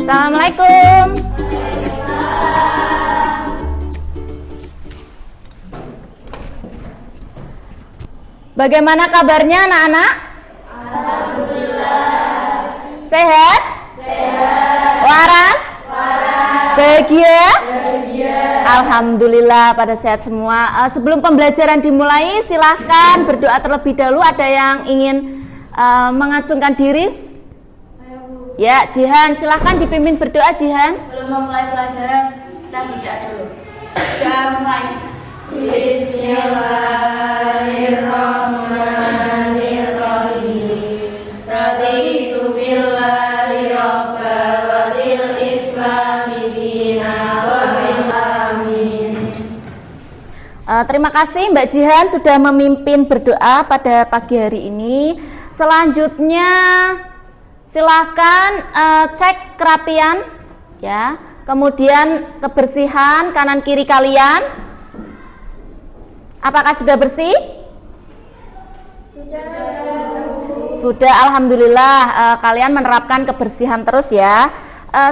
Assalamualaikum. Bagaimana kabarnya anak-anak? Alhamdulillah. Sehat? Sehat. Waras? Waras. Bahagia? Bahagia. Alhamdulillah pada sehat semua. Sebelum pembelajaran dimulai, silahkan berdoa terlebih dahulu. Ada yang ingin mengacungkan diri? Ya, Jihan, silahkan dipimpin berdoa, Jihan. Belum memulai pelajaran, kita berdoa dulu. Sudah mulai. Bismillahirrahmanirrahim. Raditu billahi rabbal wa bil islami dina wa bil amin. Terima kasih Mbak Jihan sudah memimpin berdoa pada pagi hari ini. Selanjutnya silahkan cek kerapian, ya. Kemudian kebersihan kanan kiri kalian. Apakah sudah bersih? Sudah, alhamdulillah. Kalian menerapkan kebersihan terus ya.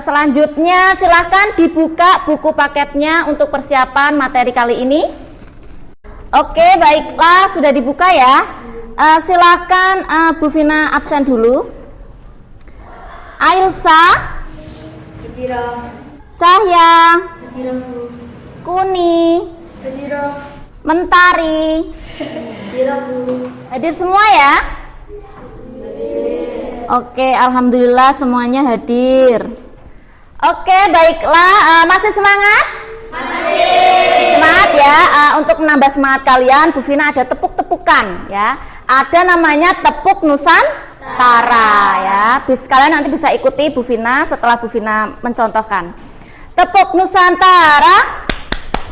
Selanjutnya silahkan dibuka buku paketnya untuk persiapan materi kali ini. Oke, baiklah, sudah dibuka ya. Silahkan Bu Vina absen dulu. Ailsa, Cahya, Kuni, Mentari, hadir semua ya? Oke, alhamdulillah semuanya hadir. Oke, baiklah, masih semangat? Masih. Semangat ya. Untuk menambah semangat kalian, Bu Vina ada tepuk-tepukan ya. Ada namanya tepuk Nusantara ya. Kalian nanti bisa ikuti Bu Vina setelah Bu Vina mencontohkan. Tepuk Nusantara,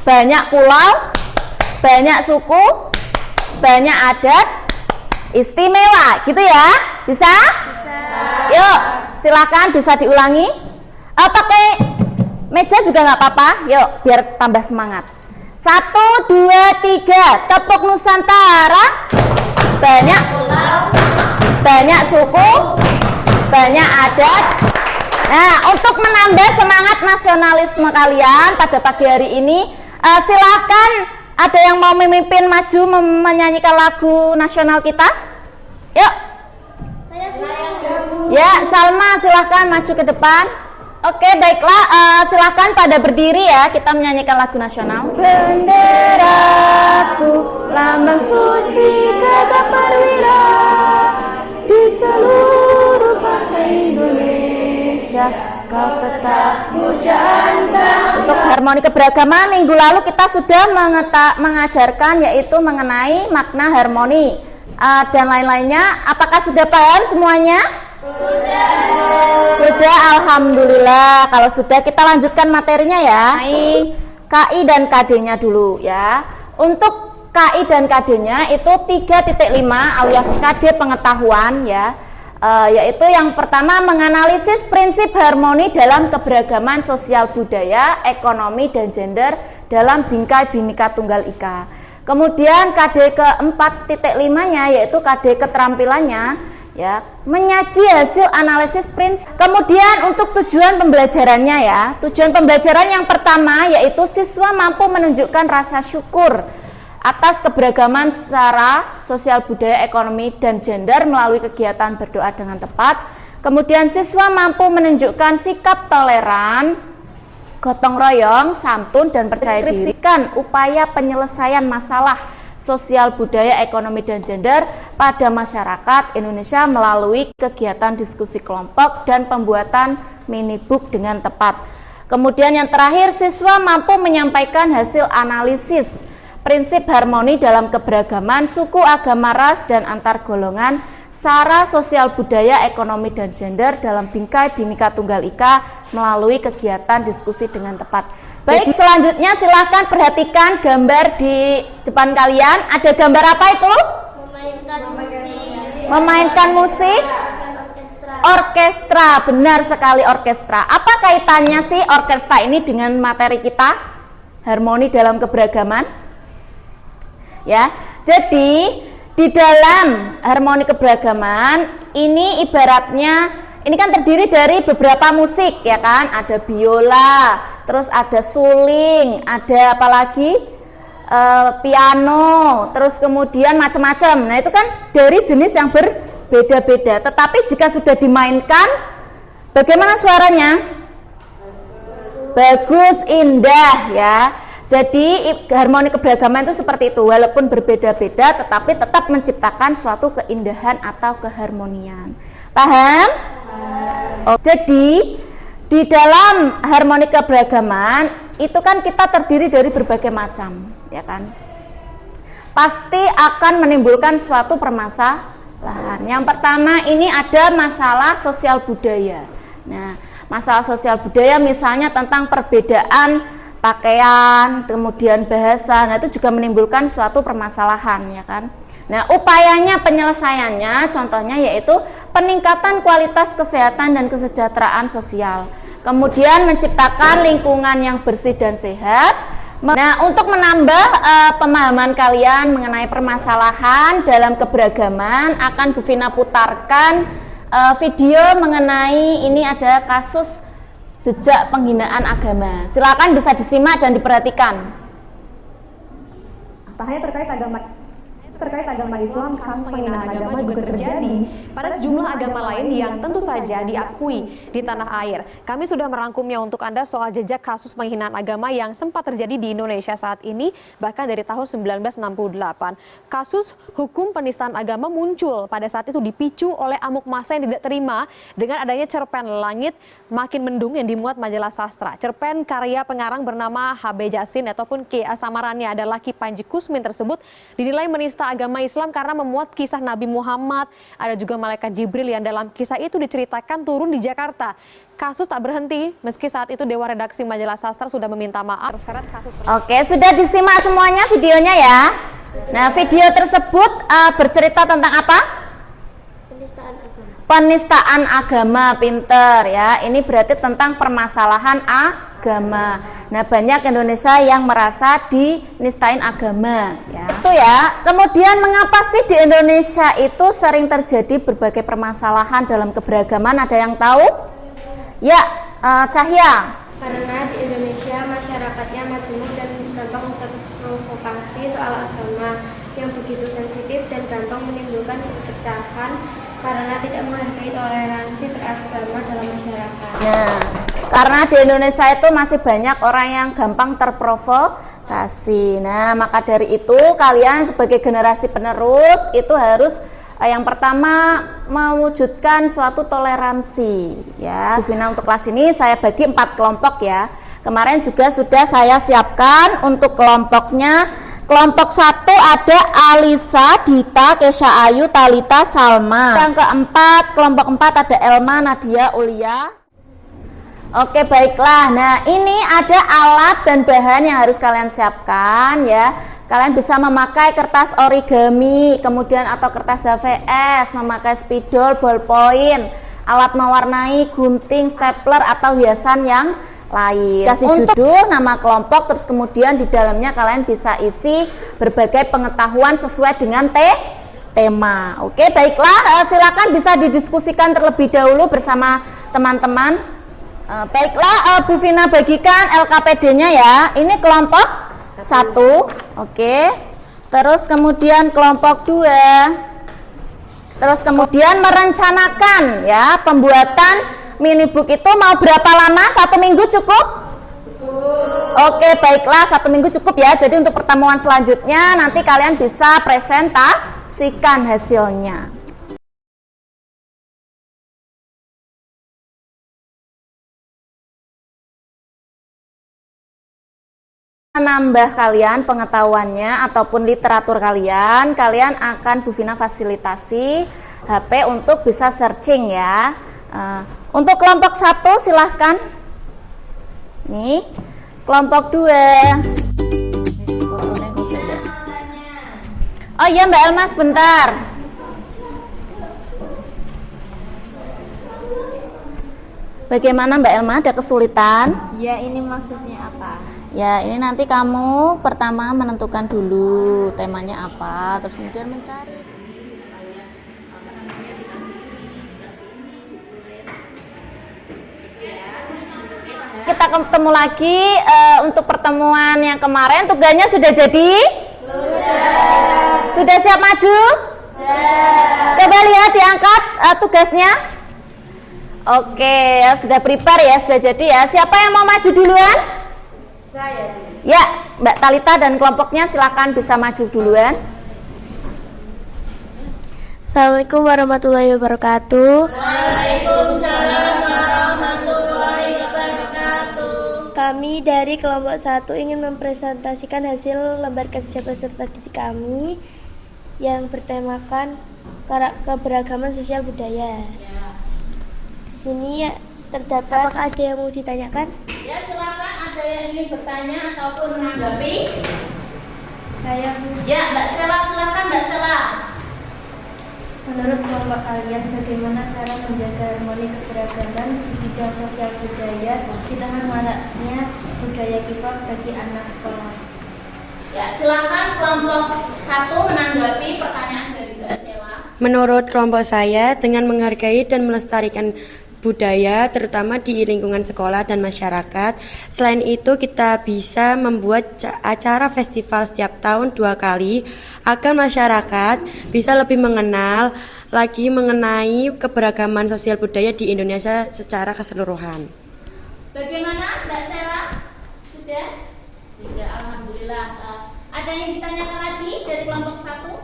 banyak pulau, banyak suku, banyak adat, istimewa, gitu ya? Bisa? Bisa. Yuk, silakan bisa diulangi. Pakai meja juga nggak apa-apa. Yuk, biar tambah semangat. 1, 2, 3. Tepuk Nusantara. Banyak pulau, banyak suku, banyak adat. Nah, untuk menambah semangat nasionalisme kalian pada pagi hari ini, silakan. Ada yang mau memimpin maju menyanyikan lagu nasional kita? Yuk. Ya, Salma silahkan maju ke depan. Oke, baiklah, silahkan pada berdiri ya, kita menyanyikan lagu nasional. Benderaku, lambang suci tegak perwira di seluruh partai Indonesia. Kau tetap pujaan bangsa. Untuk harmoni keberagaman minggu lalu kita sudah mengajarkan yaitu mengenai makna harmoni dan lain-lainnya. Apakah sudah paham semuanya? Sudah, alhamdulillah. Kalau sudah, kita lanjutkan materinya ya. KI dan KD-nya dulu ya. Untuk KI dan KD-nya itu 3.5 alias KD pengetahuan ya. Yaitu yang pertama menganalisis prinsip harmoni dalam keberagaman sosial budaya, ekonomi, dan gender dalam bingkai Bhinneka Tunggal Ika. Kemudian KD ke-4.5-nya yaitu KD keterampilannya ya, menyaji hasil analisis prinsip. Kemudian untuk tujuan pembelajarannya ya, tujuan pembelajaran yang pertama yaitu siswa mampu menunjukkan rasa syukur atas keberagaman secara sosial budaya, ekonomi, dan gender melalui kegiatan berdoa dengan tepat. Kemudian siswa mampu menunjukkan sikap toleran, gotong royong, santun, dan percaya diri. Upaya penyelesaian masalah sosial budaya, ekonomi, dan gender pada masyarakat Indonesia melalui kegiatan diskusi kelompok dan pembuatan minibook dengan tepat. Kemudian yang terakhir, siswa mampu menyampaikan hasil analisis prinsip harmoni dalam keberagaman suku, agama, ras, dan antar golongan, sara sosial budaya, ekonomi, dan gender dalam bingkai Bhinneka Tunggal Ika melalui kegiatan diskusi dengan tepat. Baik, selanjutnya silahkan perhatikan gambar di depan kalian. Ada gambar apa itu? Memainkan musik. Orkestra, benar sekali, orkestra. Apa kaitannya sih orkestra ini dengan materi kita? Harmoni dalam keberagaman. Ya, jadi di dalam harmoni keberagaman ini ibaratnya ini kan terdiri dari beberapa musik ya kan, ada biola, terus ada suling, ada apalagi piano, terus kemudian macam-macam. Nah itu kan dari jenis yang berbeda-beda. Tetapi jika sudah dimainkan, bagaimana suaranya? Bagus, indah ya. Jadi harmoni keberagaman itu seperti itu, walaupun berbeda-beda tetapi tetap menciptakan suatu keindahan atau keharmonian. Paham? Oh, jadi di dalam harmoni keberagaman itu kan kita terdiri dari berbagai macam, ya kan? Pasti akan menimbulkan suatu permasalahan. Yang pertama ini ada masalah sosial budaya. Nah, masalah sosial budaya misalnya tentang perbedaan pakaian, kemudian bahasa. Nah, itu juga menimbulkan suatu permasalahan, ya kan? Nah, upayanya penyelesaiannya contohnya yaitu peningkatan kualitas kesehatan dan kesejahteraan sosial. Kemudian menciptakan lingkungan yang bersih dan sehat. Nah, untuk menambah pemahaman kalian mengenai permasalahan dalam keberagaman, akan Bu Vina putarkan video mengenai ini ada kasus jejak penghinaan agama. Silakan bisa disimak dan diperhatikan. Tak hanya terkait agama Islam, kasus penghinaan agama juga terjadi pada sejumlah agama lain yang tentu saja diakui di tanah air. Kami sudah merangkumnya untuk Anda soal jejak kasus penghinaan agama yang sempat terjadi di Indonesia saat ini, bahkan dari tahun 1968. Kasus hukum penistaan agama muncul pada saat itu dipicu oleh amuk massa yang tidak terima dengan adanya cerpen Langit Makin Mendung yang dimuat majalah sastra. Cerpen karya pengarang bernama H.B. Jasin ataupun Ki Samarannya adalah Ki Panji Kusmin tersebut dinilai menista agama Islam karena memuat kisah Nabi Muhammad. Ada juga malaikat Jibril yang dalam kisah itu diceritakan turun di Jakarta. Kasus tak berhenti meski saat itu Dewan Redaksi Majalah Sastra sudah meminta maaf terseret kasus. Oke, sudah disimak semuanya videonya ya. Nah, video tersebut bercerita tentang apa? Penistaan agama. Penistaan agama, pinter ya. Ini berarti tentang permasalahan agama. Nah, banyak Indonesia yang merasa dinistain agama ya. Itu ya. Kemudian mengapa sih di Indonesia itu sering terjadi berbagai permasalahan dalam keberagaman? Ada yang tahu? Ya, Cahya. Karena di Indonesia masyarakatnya majemuk dan gampang terprovokasi soal agama yang begitu sensitif dan gampang menimbulkan perpecahan karena tidak menghargai toleransi beragama dalam masyarakat. Nah, karena di Indonesia itu masih banyak orang yang gampang terprovokasi. Nah, maka dari itu kalian sebagai generasi penerus itu harus yang pertama mewujudkan suatu toleransi ya. Bu Vina untuk kelas ini saya bagi 4 kelompok ya. Kemarin juga sudah saya siapkan untuk kelompoknya. Kelompok 1 ada Alisa, Dita, Kesha Ayu, Talita, Salma. Yang keempat, kelompok 4 ada Elma, Nadia, Ulia. Oke, baiklah. Nah, ini ada alat dan bahan yang harus kalian siapkan ya. Kalian bisa memakai kertas origami, kemudian atau kertas HVS, memakai spidol, ballpoint, alat mewarnai, gunting, stapler atau hiasan yang lain. Kasih judul, nama kelompok, terus kemudian di dalamnya kalian bisa isi berbagai pengetahuan sesuai dengan tema. Oke, baiklah, silakan bisa didiskusikan terlebih dahulu bersama teman-teman. Baiklah, Bu Vina bagikan LKPD-nya ya. Ini kelompok 1, oke. Terus kemudian kelompok 2. Terus kemudian merencanakan ya pembuatan minibook itu mau berapa lama? 1 minggu cukup? Oke, baiklah 1 minggu cukup ya. Jadi untuk pertemuan selanjutnya nanti kalian bisa presentasikan hasilnya. Menambah kalian pengetahuannya ataupun literatur kalian akan Bu Vina fasilitasi HP untuk bisa searching ya. Untuk kelompok 1 silahkan. Nih, kelompok 2. Oh iya Mbak Elma sebentar. Bagaimana Mbak Elma, ada kesulitan? Ya, ini maksudnya apa? Ya, ini nanti kamu pertama menentukan dulu temanya apa, terus kemudian mencari. kita ketemu lagi untuk pertemuan yang kemarin. Tugasnya sudah jadi? Sudah siap maju? Coba lihat diangkat tugasnya. Oke, sudah prepare ya, sudah jadi ya. Siapa yang mau maju duluan? Saya. Ya, Mbak Talita dan kelompoknya silakan bisa maju duluan. Assalamualaikum warahmatullahi wabarakatuh. Waalaikumsalam warahmatullahi wabarakatuh. Kami dari kelompok 1 ingin mempresentasikan hasil lembar kerja peserta didik kami yang bertemakan keberagaman sosial budaya. Di sini ya terdapat, apakah ada yang mau ditanyakan? Ya, silakan, ada yang ingin bertanya ataupun menanggapi? Saya, Bu. Ya, Mbak Sela, silakan Mbak Sela. Menurut kelompok kalian, bagaimana cara menjaga harmoni keberagaman di bidang sosial budaya di tengah maraknya budaya K-pop bagi anak sekolah? Ya, silakan kelompok 1 menanggapi pertanyaan dari Mbak Sela. Menurut kelompok saya, dengan menghargai dan melestarikan budaya, terutama di lingkungan sekolah dan masyarakat. Selain itu, kita bisa membuat acara festival setiap tahun 2 kali, agar masyarakat bisa lebih mengenal lagi mengenai keberagaman sosial budaya di Indonesia secara keseluruhan. Bagaimana Mbak Sela? Sudah? Sudah, alhamdulillah. Ada yang ditanyakan lagi dari kelompok 1?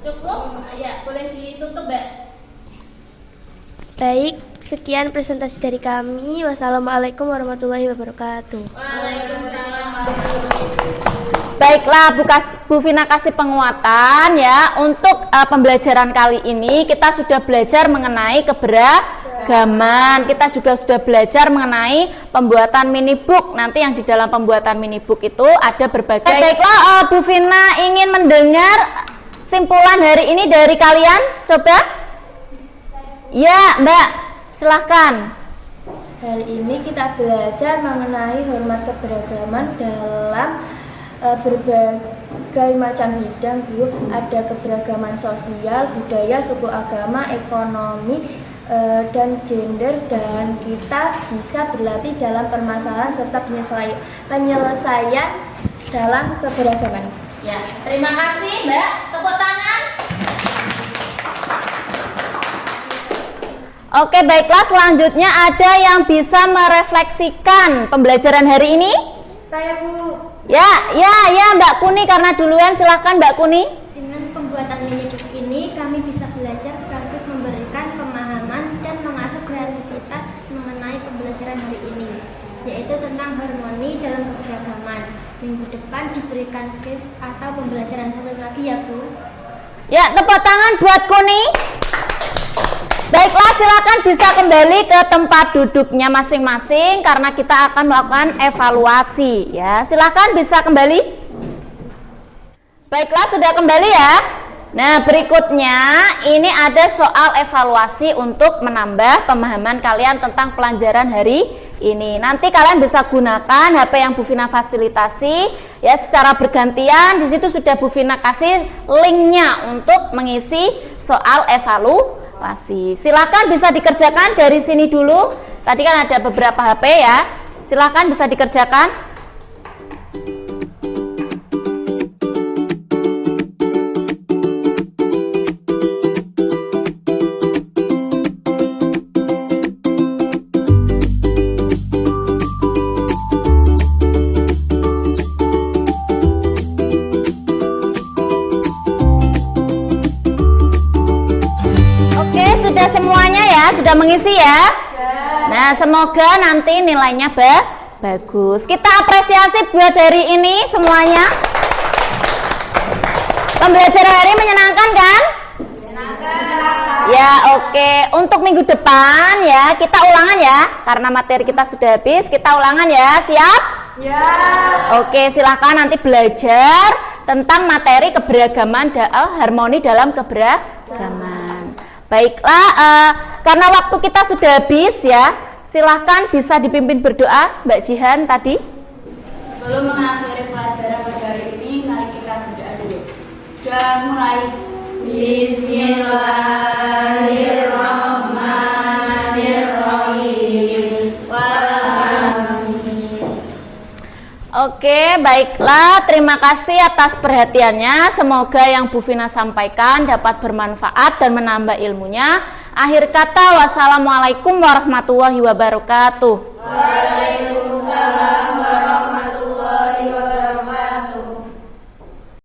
Cukup? Ya, boleh ditutup, Mbak. Baik, sekian presentasi dari kami. Wassalamualaikum warahmatullahi wabarakatuh. Waalaikumsalam warahmatullahi wabarakatuh. Baiklah, Bu Vina kasih penguatan ya. Untuk pembelajaran kali ini kita sudah belajar mengenai keberagaman. Kita juga sudah belajar mengenai pembuatan mini book. Nanti yang di dalam pembuatan mini book itu ada berbagai. Baiklah, Bu Vina ingin mendengar simpulan hari ini dari kalian. Coba. Ya, Mbak, silahkan. Hari ini kita belajar mengenai hormat keberagaman dalam berbagai macam bidang, Bu. Ada keberagaman sosial, budaya, suku, agama, ekonomi, dan gender, dan kita bisa berlatih dalam permasalahan serta penyelesaian dalam keberagaman. Ya, terima kasih, Mbak. Tepuk tangan. Oke, baiklah, selanjutnya ada yang bisa merefleksikan pembelajaran hari ini? Saya, Bu. Ya, Mbak Kuni, karena duluan, silahkan Mbak Kuni. Dengan pembuatan mini book ini, kami bisa belajar sekaligus memberikan pemahaman dan mengasah kreativitas mengenai pembelajaran hari ini, yaitu tentang harmoni dalam keberagaman. Minggu depan diberikan skrip atau pembelajaran satu lagi ya, Bu. Ya, tepuk tangan buat Kuni. Baiklah, silakan bisa kembali ke tempat duduknya masing-masing karena kita akan melakukan evaluasi ya. Silakan bisa kembali. Baiklah, sudah kembali ya. Nah, berikutnya ini ada soal evaluasi untuk menambah pemahaman kalian tentang pelajaran hari ini. Nanti kalian bisa gunakan HP yang Bu Vina fasilitasi ya secara bergantian. Di situ sudah Bu Vina kasih linknya untuk mengisi soal evaluasi. Silakan bisa dikerjakan dari sini dulu. Tadi kan ada beberapa HP ya. Silakan bisa dikerjakan. Semuanya ya, sudah mengisi ya? Nah, semoga nanti nilainya bagus. Kita apresiasi buat hari ini semuanya. Pembelajaran hari menyenangkan kan? Menyenangkan. Ya, oke. Untuk minggu depan ya, kita ulangan ya. Karena materi kita sudah habis, kita ulangan ya. Siap? Siap. Oke, silahkan nanti belajar tentang materi keberagaman, harmoni dalam keberagaman. Baiklah, karena waktu kita sudah habis ya, silahkan bisa dipimpin berdoa Mbak Jihan tadi. Sebelum mengakhiri pelajaran pada hari ini, mari kita berdoa dulu. Doa mulai. Bismillahirrahmanirrahim. Oke, baiklah. Terima kasih atas perhatiannya. Semoga yang Bu Vina sampaikan dapat bermanfaat dan menambah ilmunya. Akhir kata, wassalamualaikum warahmatullahi wabarakatuh. Waalaikumsalam.